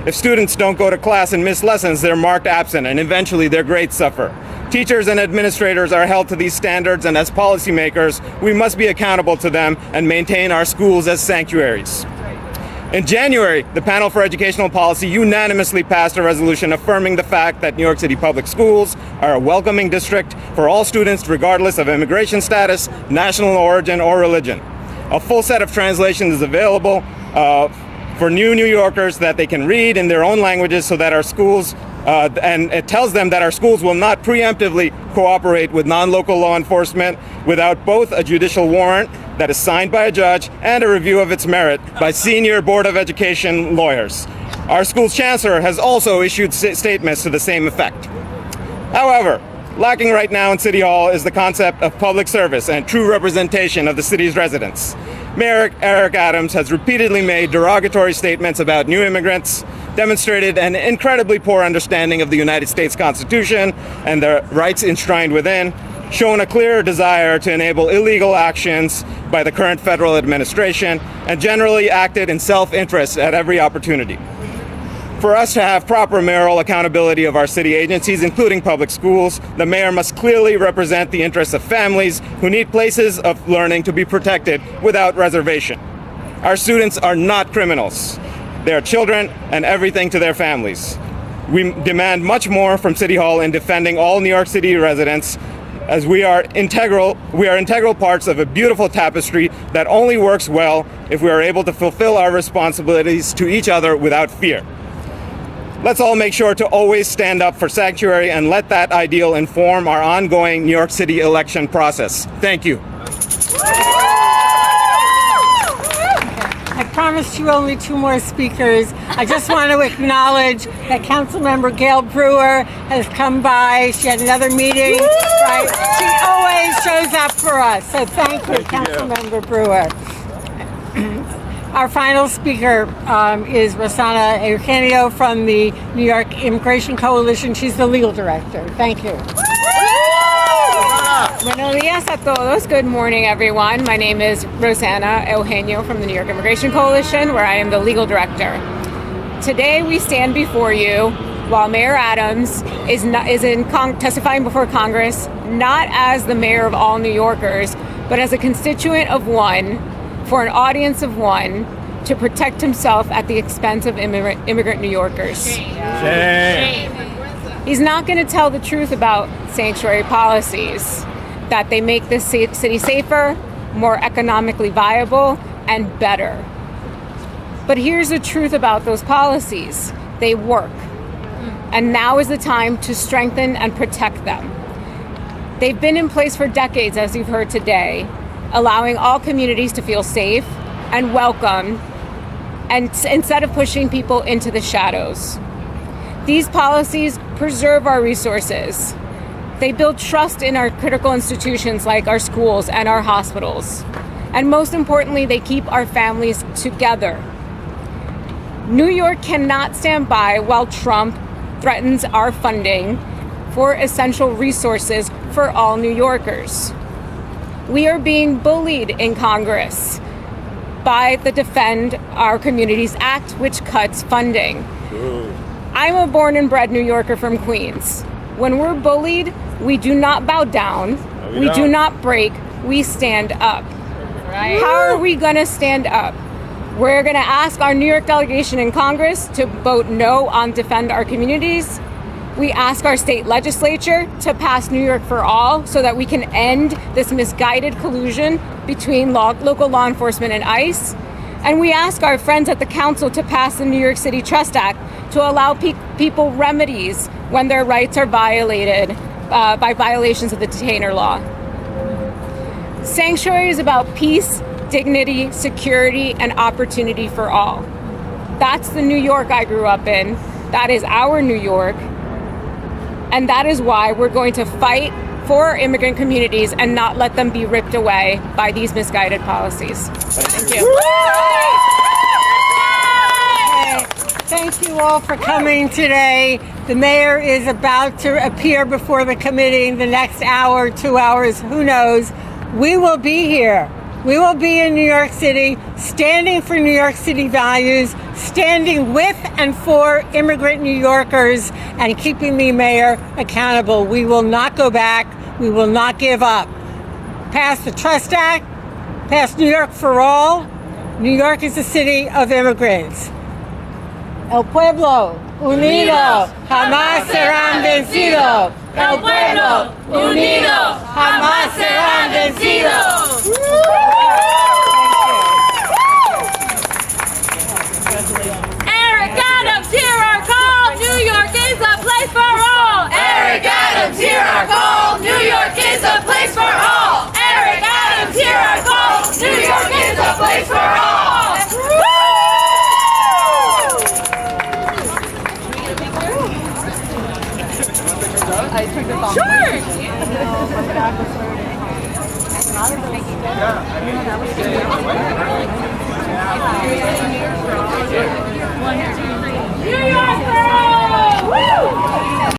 [SPEAKER 7] If students don't go to class and miss lessons, they're marked absent, and eventually their grades suffer. Teachers and administrators are held to these standards, and as policymakers, we must be accountable to them and maintain our schools as sanctuaries. In January, the Panel for Educational Policy unanimously passed a resolution affirming the fact that New York City public schools are a welcoming district for all students regardless of immigration status, national origin, or religion. A full set of translations is available for new New Yorkers that they can read in their own languages so that our schools, and it tells them that our schools will not preemptively cooperate with non-local law enforcement without both a judicial warrant that is signed by a judge and a review of its merit by senior Board of Education lawyers. Our school's chancellor has also issued statements to the same effect. However, lacking right now in City Hall is the concept of public service and true representation of the city's residents. Mayor Eric Adams has repeatedly made derogatory statements about new immigrants, demonstrated an incredibly poor understanding of the United States Constitution and the rights enshrined within, shown a clear desire to enable illegal actions by the current federal administration, and generally acted in self-interest at every opportunity. For us to have proper mayoral accountability of our city agencies, including public schools, the mayor must clearly represent the interests of families who need places of learning to be protected without reservation. Our students are not criminals. They are children and everything to their families. We demand much more from City Hall in defending all New York City residents as we are integral parts of a beautiful tapestry that only works well if we are able to fulfill our responsibilities to each other without fear. Let's all make sure to always stand up for sanctuary and let that ideal inform our ongoing New York City election process. Thank you.
[SPEAKER 5] I promised you only 2 more speakers. I just want to acknowledge that Councilmember Gail Brewer has come by. She had another meeting, right? She always shows up for us. So thank you, Councilmember Brewer. Our final speaker is Rosa Eugenio from the New York Immigration Coalition. She's the legal director. Thank you.
[SPEAKER 13] Buenos días a todos. Good morning, everyone. My name is Rosa Eugenio from the New York Immigration Coalition, where I am the legal director. Today, we stand before you while Mayor Adams is testifying before Congress, not as the mayor of all New Yorkers, but as a constituent of one, for an audience of one, to protect himself at the expense of immigrant New Yorkers.
[SPEAKER 7] Shame.
[SPEAKER 13] He's not going to tell the truth about sanctuary policies, that they make this city safer, more economically viable, and better. But here's the truth about those policies. They work. And now is the time to strengthen and protect them. They've been in place for decades, as you've heard today, allowing all communities to feel safe and welcome, and instead of pushing people into the shadows. These policies preserve our resources. They build trust in our critical institutions like our schools and our hospitals. And most importantly, they keep our families together. New York cannot stand by while Trump threatens our funding for essential resources for all New Yorkers. We are being bullied in Congress by the Defend Our Communities Act, which cuts funding. I'm a born and bred New Yorker from Queens. When we're bullied, we do not bow down, we do not break, we stand up. Right. How are we gonna stand up? We're gonna ask our New York delegation in Congress to vote no on Defend Our Communities. We ask our state legislature to pass New York for All so that we can end this misguided collusion between local law enforcement and ICE. And we ask our friends at the council to pass the New York City Trust Act to allow people remedies when their rights are violated by violations of the detainer law. Sanctuary is about peace, dignity, security, and opportunity for all. That's the New York I grew up in. That is our New York. And that is why we're going to fight for our immigrant communities and not let them be ripped away by these misguided policies. Thank you.
[SPEAKER 5] Thank you all for coming today. The mayor is about to appear before the committee in the next hour, 2 hours, who knows. We will be here. We will be in New York City, standing for New York City values, standing with and for immigrant New Yorkers, and keeping the mayor accountable. We will not go back. We will not give up. Pass the Trust Act, pass New York for All. New York is a city of immigrants. El pueblo unido jamás serán vencidos. El pueblo unido jamás serán vencidos.
[SPEAKER 1] Eric Adams, hear our call. New York is a place for all. Eric Adams, hear our call. New York is a place for all. Eric Adams, hear our call. New York is a place for all.
[SPEAKER 2] I took the phone.
[SPEAKER 1] Sure. New York,